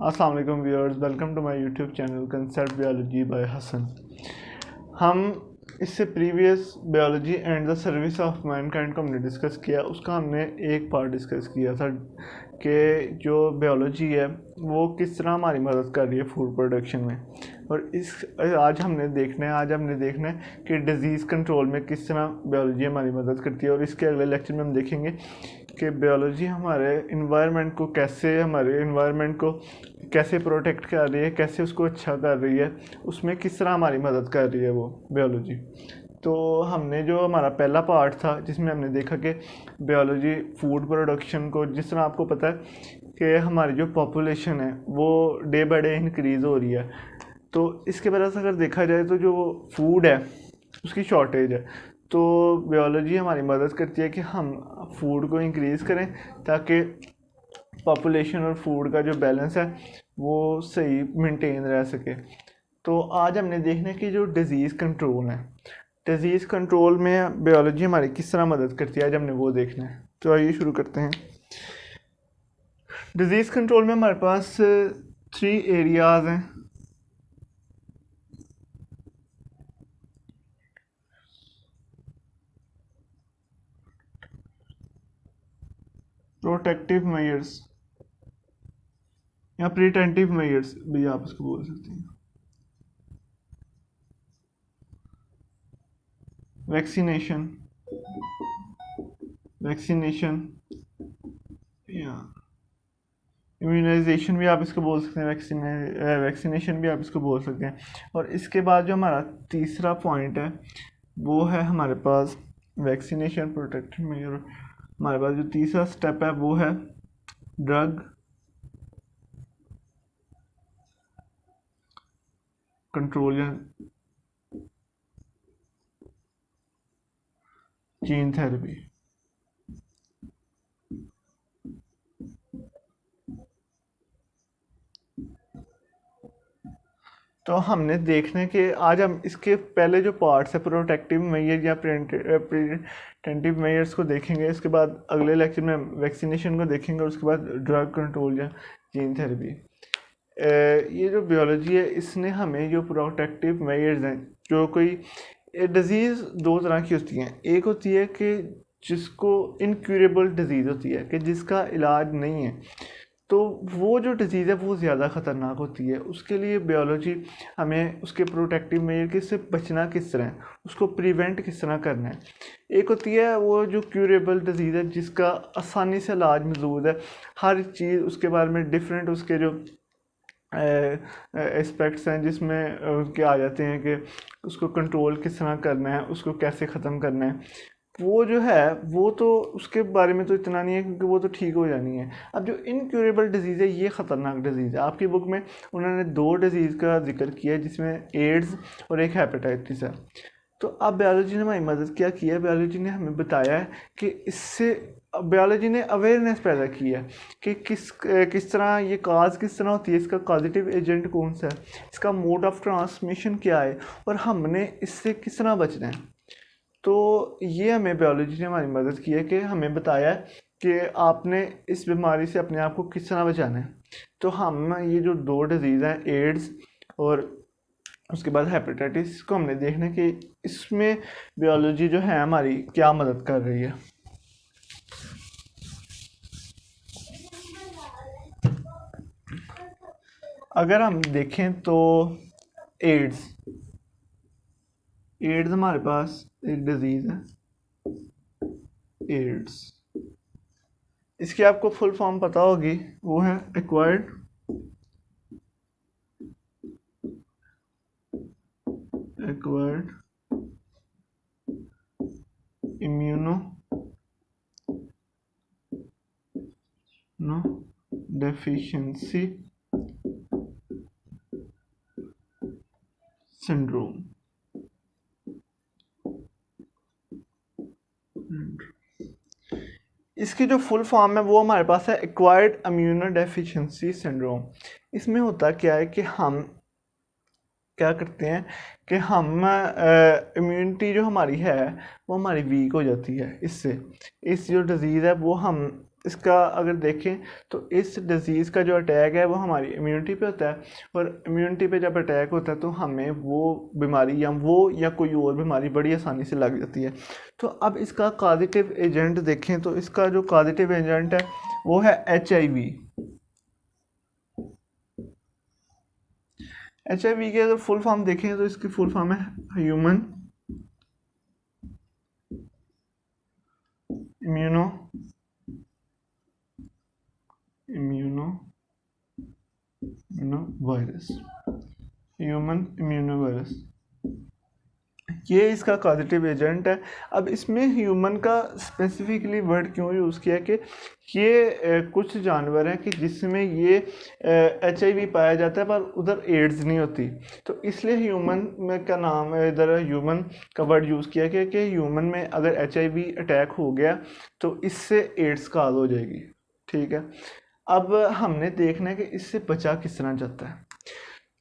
अस्सलाम वालेकुम viewers, welcome to my YouTube channel concept biology by Hasan. हम इससे previous biology and the service of mankind को हमने डिस्कस किया। उसका हमने एक पार्ट डिस्कस किया था कि जो बायोलॉजी है वो किस तरह हमारी मदद कर रही है फूड प्रोडक्शन में। और आज हमने देखना है कि डिज़ीज़ कंट्रोल में किस तरह बायोलॉजी हमारी मदद करती है। और इसके अगले लेक्चर में हम देखेंगे कि बायोलॉजी हमारे इन्वायरमेंट को कैसे प्रोटेक्ट कर रही है, कैसे उसको अच्छा कर रही है, उसमें किस तरह हमारी मदद कर रही है वो बायोलॉजी। तो हमने जो हमारा पहला पार्ट था जिसमें हमने देखा कि बायोलॉजी फूड प्रोडक्शन को, जिस तरह आपको पता है कि हमारी जो पॉपुलेशन है वो डे बाय डे इंक्रीज़ हो रही है, तो इसके वजह से अगर देखा जाए तो जो फूड है उसकी शॉर्टेज है। तो बायोलॉजी हमारी मदद करती है कि हम फूड को इंक्रीज़ करें ताकि पॉपुलेशन और फूड का जो बैलेंस है वो सही मेंटेन रह सके। तो आज हमने देखना है कि जो डिज़ीज़ कंट्रोल में बायोलॉजी हमारी किस तरह मदद करती है, आज हमने वो देखना है। तो आइए शुरू करते हैं। डिज़ीज़ कंट्रोल में हमारे पास 3 एरियाज़ हैं। प्रोटेक्टिव मेजर्स या प्रिवेंटिव मेजर्स भी आप इसको बोल सकते हैं। वैक्सीनेशन या इम्यूनाइजेशन भी आप इसको बोल सकते हैं, वैक्सीनेशन भी आप इसको बोल सकते हैं। और इसके बाद जो हमारा तीसरा पॉइंट है वो है हमारे पास वैक्सीनेशन प्रोटेक्टिव मेजर। हमारे पास जो तीसरा स्टेप है वो है ड्रग कंट्रोल या जीन थेरेपी। तो हमने देखने के आज हम इसके पहले जो पार्ट्स है प्रोटेक्टिव मेजर या प्रिवेंटिव मेजर्स को देखेंगे। इसके बाद अगले लेक्चर में वैक्सीनेशन को देखेंगे और उसके बाद ड्रग कंट्रोल या जीन थेरेपी। ये जो बायोलॉजी है इसने हमें जो प्रोटेक्टिव मेजर्स हैं, जो कोई डिज़ीज़ 2 तरह की होती हैं। एक होती है कि जिसको इनक्यूरेबल डिज़ीज़ होती है कि जिसका इलाज नहीं है, तो वो जो डिज़ीज़ है वो ज़्यादा ख़तरनाक होती है। उसके लिए बायोलॉजी हमें उसके प्रोटेक्टिव मेजर से बचना किस तरह है, उसको प्रिवेंट किस तरह करना है। एक होती है वो जो क्यूरेबल डिज़ीज़ है जिसका आसानी से इलाज मौजूद है, हर चीज़ उसके बारे में डिफरेंट उसके जो एस्पेक्ट्स हैं जिसमें उनके आ जाते हैं कि उसको कंट्रोल किस तरह करना है, उसको कैसे ख़त्म करना है। वो जो है वो तो उसके बारे में तो इतना नहीं है क्योंकि वो तो ठीक हो जानी है। अब जो इनक्यूरेबल डिज़ीज़ है ये ख़तरनाक डिज़ीज़ है। आपकी बुक में उन्होंने 2 डिज़ीज़ का जिक्र किया है जिसमें एड्स और एक हेपेटाइटिस है। तो अब बायोलॉजी ने हमारी मदद क्या की है, बायोलॉजी ने हमें बताया है कि इससे बायोलॉजी ने अवेयरनेस पैदा की है कि किस तरह ये काज किस तरह होती है, इसका कॉजेटिव एजेंट कौन सा है, इसका मोड ऑफ ट्रांसमिशन क्या है और हमने इससे किस तरह बचना है। तो ये हमें बायोलॉजी ने हमारी मदद की है कि हमें बताया है कि आपने इस बीमारी से अपने आप को किस तरह बचाना है। तो हम ये जो 2 डिज़ीज़ हैं एड्स और उसके बाद हेपेटाइटिस को हमने देखना कि इसमें बायोलॉजी जो है हमारी क्या मदद कर रही है। अगर हम देखें तो एड्स हमारे पास एक डिज़ीज़ है एड्स। इसकी आपको फुल फॉर्म पता होगी, वो है एक्वायर्ड इम्यूनो डेफिशिएंसी सिंड्रोम। इसकी जो फुल फॉर्म है वो हमारे पास है एक्वायर्ड इम्यूनो डेफिशिएंसी सिंड्रोम। इसमें होता क्या है कि हम क्या करते हैं कि हम इम्यूनिटी जो हमारी है वो हमारी वीक हो जाती है। इससे इस जो डिज़ीज़ है वो हम इसका अगर देखें तो इस डिज़ीज़ का जो अटैक है वो हमारी इम्यूनिटी पे होता है, और इम्यूनिटी पे जब अटैक होता है तो हमें वो बीमारी या कोई और बीमारी बड़ी आसानी से लग जाती है। तो अब इसका कॉजेटिव एजेंट देखें तो इसका जो कॉजेटिव एजेंट है वो है HIV। HIV की अगर फुल फॉर्म देखें तो इसकी फुल फॉर्म है human immuno virus, human immuno virus, ये इसका कॉजेटिव एजेंट है। अब इसमें ह्यूमन का स्पेसिफिकली वर्ड क्यों यूज़ किया कि ये कुछ जानवर हैं कि जिसमें ये HIV पाया जाता है पर उधर एड्स नहीं होती, तो इसलिए ह्यूमन में का नाम इधर ह्यूमन का वर्ड यूज़ किया गया कि ह्यूमन में अगर HIV अटैक हो गया तो इससे एड्स काज हो जाएगी। ठीक है, अब हमने देखना है कि इससे बचा किस तरह जाता है।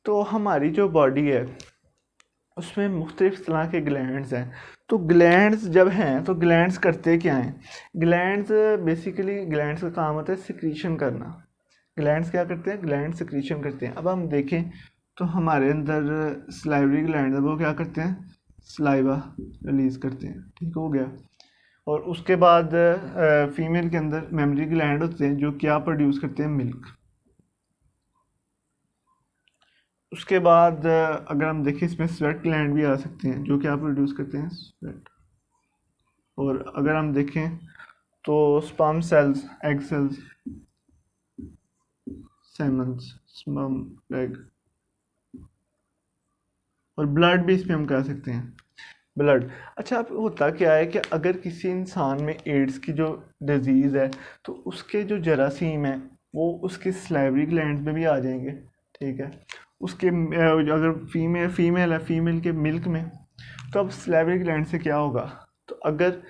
तो हमारी जो बॉडी है उसमें मुख्तलिफ तरह के ग्लैंड्स हैं। तो ग्लैंड्स जब हैं तो ग्लैंड्स करते क्या हैं? ग्लैंड्स बेसिकली ग्लैंड्स का काम होता है सिक्रीशन करना। ग्लैंड्स क्या करते हैं? ग्लैंड सिक्रीशन करते हैं। अब हम देखें तो हमारे अंदर सलाइवरी ग्लैंड है, वो क्या करते हैं? सलाइवा रिलीज़ करते हैं। ठीक हो गया। और उसके बाद फीमेल के अंदर मेमरी ग्लैंड होते हैं जो क्या प्रोड्यूस करते हैं? मिल्क। उसके बाद अगर हम देखें इसमें स्वेट ग्लैंड भी आ सकते हैं जो क्या प्रोड्यूस करते हैं? स्वेट। और अगर हम देखें तो sperm cells, egg cells, semens, sperm egg, और ब्लड भी इसमें हम कह सकते हैं, ब्लड। अच्छा, अब होता क्या है कि अगर किसी इंसान में एड्स की जो डिजीज़ है तो उसके जो जरासीम है वो उसके सलाइवरी ग्लैंड में भी आ जाएंगे। ठीक है, उसके अगर फीमेल है, फीमेल के मिल्क में, तो अब सलाइवरी ग्लैंड से क्या होगा? तो अगर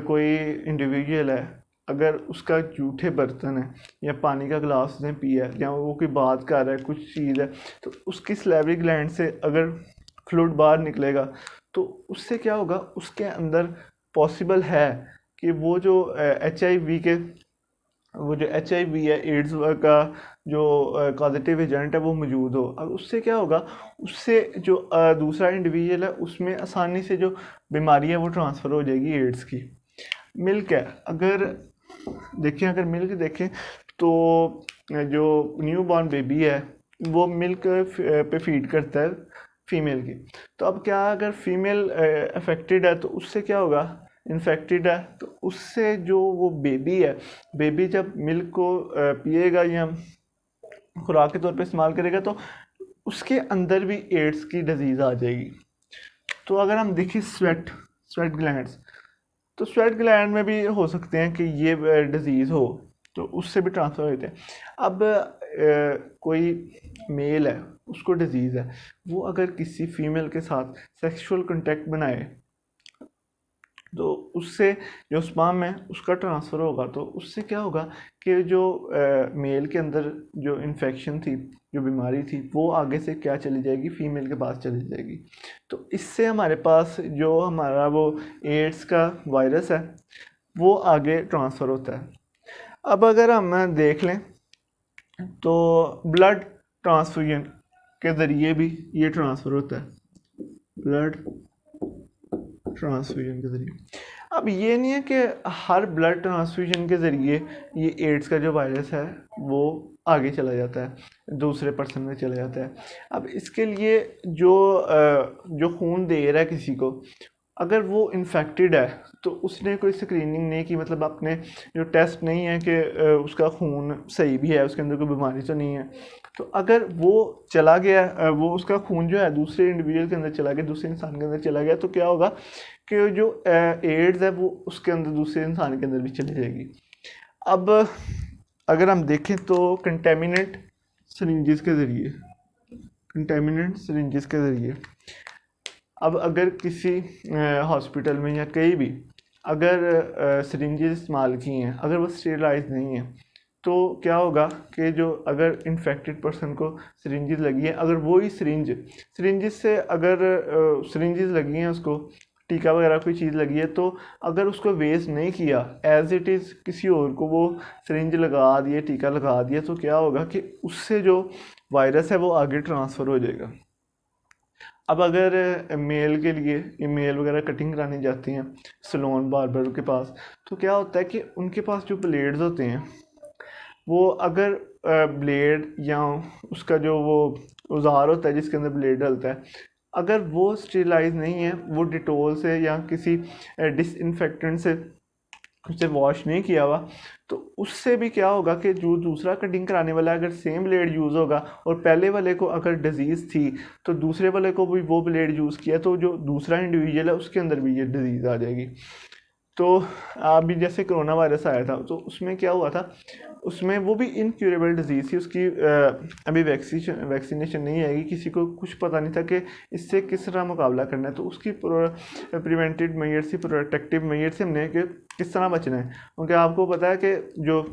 कोई इंडिविजुअल है, अगर उसका जूठे बर्तन है या पानी का गिलास उसने पिया है या वो कोई बात कर रहा है, कुछ चीज़ है, तो उसकी सलाइवरी ग्लैंड से अगर फ्लूइड बाहर निकलेगा तो उससे क्या होगा? उसके अंदर पॉसिबल है कि वो जो एच आई वी है, एड्स का जो पॉजिटिव एजेंट है वो मौजूद हो। अब उससे क्या होगा? उससे जो दूसरा इंडिविजुअल है उसमें आसानी से जो बीमारी है वो ट्रांसफ़र हो जाएगी एड्स की। मिल्क है, अगर मिल्क देखें तो जो न्यू बॉर्न बेबी है वो मिल्क पे फीड करता है फीमेल की। तो अब क्या, अगर फीमेल अफेक्टेड है तो उससे क्या होगा? इन्फेक्टेड है तो उससे जो वो बेबी है, बेबी जब मिल्क को पिएगा या खुराक के तौर पे इस्तेमाल करेगा तो उसके अंदर भी एड्स की डिजीज़ आ जाएगी। तो अगर हम देखें स्वेट ग्लैंड्स, तो स्वेट ग्लैंड में भी हो सकते हैं कि ये डिजीज़ हो, तो उससे भी ट्रांसफ़र होते हैं। अब कोई मेल है, उसको डिजीज़ है, वो अगर किसी फीमेल के साथ सेक्सुअल कांटेक्ट बनाए तो उससे जो स्पर्म है उसका ट्रांसफ़र होगा। तो उससे क्या होगा कि जो मेल के अंदर जो इन्फेक्शन थी, जो बीमारी थी, वो आगे से क्या चली जाएगी? फीमेल के पास चली जाएगी। तो इससे हमारे पास जो हमारा वो एड्स का वायरस है वो आगे ट्रांसफ़र होता है। अब अगर हम देख लें तो ब्लड ट्रांसफ्यूजन के ज़रिए भी ये ट्रांसफ़र होता है, ब्लड ट्रांसफ्यूजन के ज़रिए। अब ये नहीं है कि हर ब्लड ट्रांसफ्यूजन के ज़रिए ये एड्स का जो वायरस है वो आगे चला जाता है, दूसरे पर्सन में चला जाता है। अब इसके लिए जो खून दे रहा है किसी को, अगर वो इन्फेक्टेड है तो उसने कोई स्क्रीनिंग नहीं की, मतलब अपने जो टेस्ट नहीं है कि उसका खून सही भी है, उसके अंदर कोई बीमारी तो नहीं है, तो अगर वो चला गया, वो उसका खून जो है दूसरे इंडिविजुअल के अंदर चला गया, दूसरे इंसान के अंदर चला गया, तो क्या होगा कि जो एड्स है वो उसके अंदर दूसरे इंसान के अंदर भी चली जाएगी। अब अगर हम देखें तो कंटेमिनेंट सिरिंजेस के ज़रिए, अब अगर किसी हॉस्पिटल में या कहीं भी अगर सिरिंजेस इस्तेमाल की हैं, अगर वो स्टेरलाइज नहीं है, तो क्या होगा कि जो अगर इन्फेक्टेड पर्सन को सिरिंजेस लगी हैं, अगर वो ही सिरिंजेस से अगर सिरिंजेस लगी हैं उसको टीका वगैरह कोई चीज़ लगी है, तो अगर उसको वेस्ट नहीं किया एज इट इज़, किसी और को वो सिरिंज लगा दिए, टीका लगा दिया, तो क्या होगा कि उससे जो वायरस है वो आगे ट्रांसफ़र हो जाएगा। अब अगर मेल के लिए मेल वगैरह कटिंग करानी जाती हैं सलोन बार्बर के पास, तो क्या होता है कि उनके पास जो ब्लेड्स होते हैं वो अगर ब्लेड या उसका जो वो औजार होता है जिसके अंदर ब्लेड डलता है, अगर वो स्टेलाइज नहीं है, वो डिटोल से या किसी डिसइंफेक्टेंट से उसे वॉश नहीं किया हुआ, तो उससे भी क्या होगा कि जो दूसरा कटिंग कराने वाला अगर सेम ब्लेड यूज़ होगा और पहले वाले को अगर डिजीज़ थी तो दूसरे वाले को भी वो ब्लेड यूज़ किया, तो जो दूसरा इंडिविजुअल है उसके अंदर भी ये डिजीज़ आ जाएगी। तो अभी जैसे कोरोना वायरस आया था, तो उसमें क्या हुआ था, उसमें वो भी इनक्यूरेबल डिजीज़ थी, उसकी अभी वैक्सीनेशन नहीं आएगी, किसी को कुछ पता नहीं था कि इससे किस तरह मुकाबला करना है। तो उसकी प्रिवेंटिव मेजर से, प्रोटेक्टिव मेजर से हमने कि किस तरह बचना है, क्योंकि आपको पता है कि जो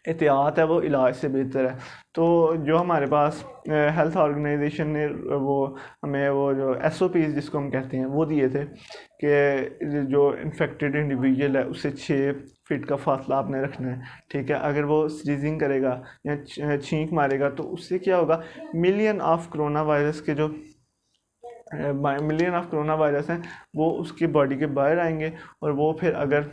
एहतियात है वो इलाज से बेहतर है। तो जो हमारे पास हेल्थ ऑर्गेनाइजेशन ने वो हमें वो जो SOPs जिसको हम कहते हैं वो दिए थे कि जो इन्फेक्टेड इंडिविजुअल है उससे 6 फीट का फासला आपने रखना है, ठीक है। अगर वो स्नीजिंग करेगा या छींक मारेगा तो उससे क्या होगा, मिलियन ऑफ कोरोना वायरस के जो मिलियन ऑफ कोरोना वायरस हैं वो उसकी बॉडी के बाहर आएंगे, और वो फिर अगर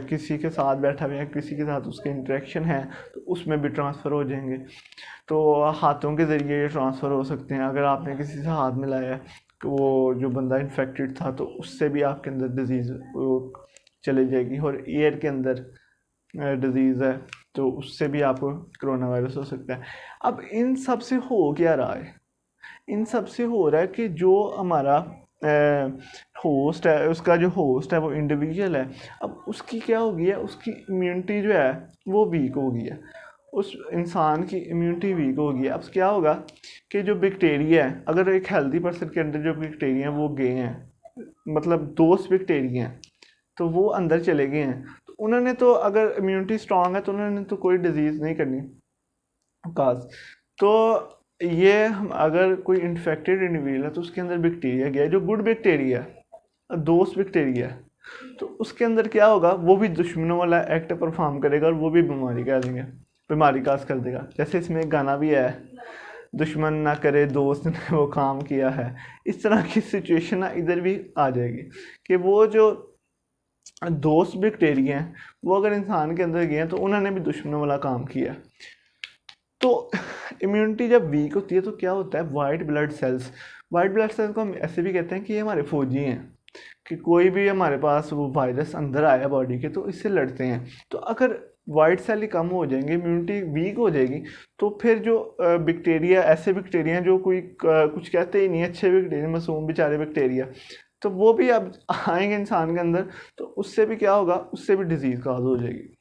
किसी के साथ बैठा हुआ है, किसी के साथ उसके इंटरेक्शन है, तो उसमें भी ट्रांसफ़र हो जाएंगे। तो हाथों के ज़रिए ये ट्रांसफ़र हो सकते हैं। अगर आपने किसी से हाथ मिलाया है तो वो जो बंदा इन्फेक्टेड था तो उससे भी आपके अंदर डिज़ीज़ चली जाएगी। और एयर के अंदर डिज़ीज़ है तो उससे भी आपको कोरोना वायरस हो सकता है। अब इन सब से हो क्या रहा है, इन सब से हो रहा है कि जो हमारा होस्ट है, उसका जो होस्ट है वो इंडिविजुअल है, अब उसकी क्या हो गई है, उसकी इम्यूनिटी जो है वो वीक हो गई है, उस इंसान की इम्यूनिटी वीक हो गई है। अब क्या होगा कि जो बैक्टीरिया है, अगर एक हेल्दी पर्सन के अंदर जो बैक्टीरिया हैं वो गए हैं, मतलब दोस्त बैक्टीरिया हैं, तो वो अंदर चले गए हैं, तो उन्होंने तो अगर इम्यूनिटी स्ट्रांग है तो उन्होंने तो कोई डिजीज़ नहीं करनी काज। तो ये अगर कोई इन्फेक्टेड इंडिविजुअल है तो उसके अंदर बैक्टीरिया गया, जो गुड बैक्टीरिया है, दोस्त बैक्टीरिया है, तो उसके अंदर क्या होगा, वो भी दुश्मनों वाला एक्ट परफॉर्म करेगा और वो भी बीमारी का देंगे, बीमारी काज कर देगा। जैसे इसमें एक गाना भी है, दुश्मन ना करे दोस्त ने वो काम किया है। इस तरह की सिचुएशन ना इधर भी आ जाएगी कि वो जो दोस्त बैक्टीरिया हैं वो अगर इंसान के अंदर गए हैं तो उन्होंने भी दुश्मनों वाला काम किया। तो इम्यूनिटी जब वीक होती है तो क्या होता है, वाइट ब्लड सेल्स को हम ऐसे भी कहते हैं कि ये हमारे फौजी हैं, कि कोई भी हमारे पास वो वायरस अंदर आया बॉडी के तो इससे लड़ते हैं। तो अगर वाइट सेल ही कम हो जाएंगे, इम्यूनिटी वीक हो जाएगी, तो फिर जो बैक्टीरिया, ऐसे बैक्टीरिया जो कोई कुछ कहते ही नहीं, अच्छे बैक्टीरिया, मासूम बेचारे बैक्टीरिया, तो वो भी अब आएंगे इंसान के अंदर, तो उससे भी क्या होगा, उससे भी डिजीज़ काज हो जाएगी।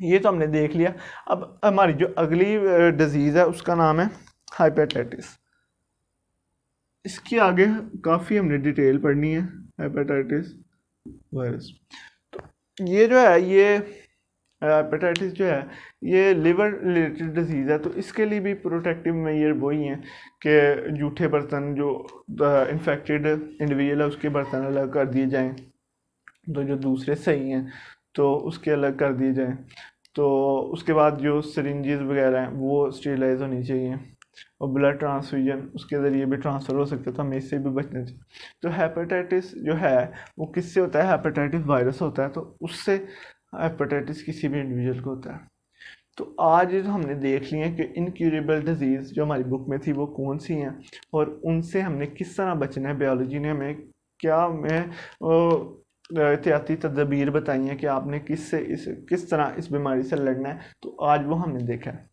ये तो हमने देख लिया। अब हमारी जो अगली डिजीज़ है उसका नाम है हेपेटाइटिस। इसके आगे काफ़ी हमने डिटेल पढ़नी है, हेपेटाइटिस वायरस। तो ये जो है, ये हेपेटाइटिस जो है ये लिवर रिलेटेड डिजीज़ है, तो इसके लिए भी प्रोटेक्टिव मेजर वही हैं कि जूठे बर्तन, जो इन्फेक्टेड इंडिविजुअल है उसके बर्तन अलग कर दिए जाएं, तो जो दूसरे सही हैं तो उसके अलग कर दिए जाएं। तो उसके बाद जो सिरिंजेस वगैरह हैं वो स्टेरिलाइज होनी चाहिए, और ब्लड ट्रांसफ्यूजन उसके ज़रिए भी ट्रांसफ़र हो सकता है, तो हमें इससे भी बचना चाहिए। तो हेपेटाइटिस जो है वो किससे होता है, हेपेटाइटिस वायरस होता है, तो उससे हेपेटाइटिस किसी भी इंडिविजुअल को होता है। तो आज हमने देख लिया कि इनक्यूरेबल डिजीज़ जो हमारी बुक में थी वो कौन सी हैं, और उनसे हमने किस तरह बचना है। बायोलॉजी ने हमें क्या एहतियाती तदबीर बताई हैं कि आपने किस तरह इस बीमारी से लड़ना है, तो आज वो हमने देखा है।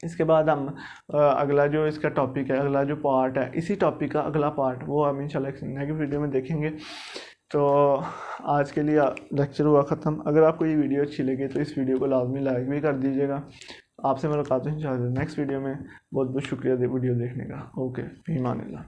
इसके बाद हम अगला जो इसका टॉपिक है, अगला जो पार्ट है इसी टॉपिक का अगला पार्ट, वो हम इंशाल्लाह नेक्स्ट वीडियो में देखेंगे। तो आज के लिए लेक्चर हुआ ख़त्म। अगर आपको ये वीडियो अच्छी लगे तो इस वीडियो को लाजमी लाइक भी कर दीजिएगा। आपसे मुलाकात है इंशाल्लाह नेक्स्ट वीडियो में। बहुत बहुत शुक्रिया वीडियो देखने का। ओके, फ़ी अमान अल्लाह।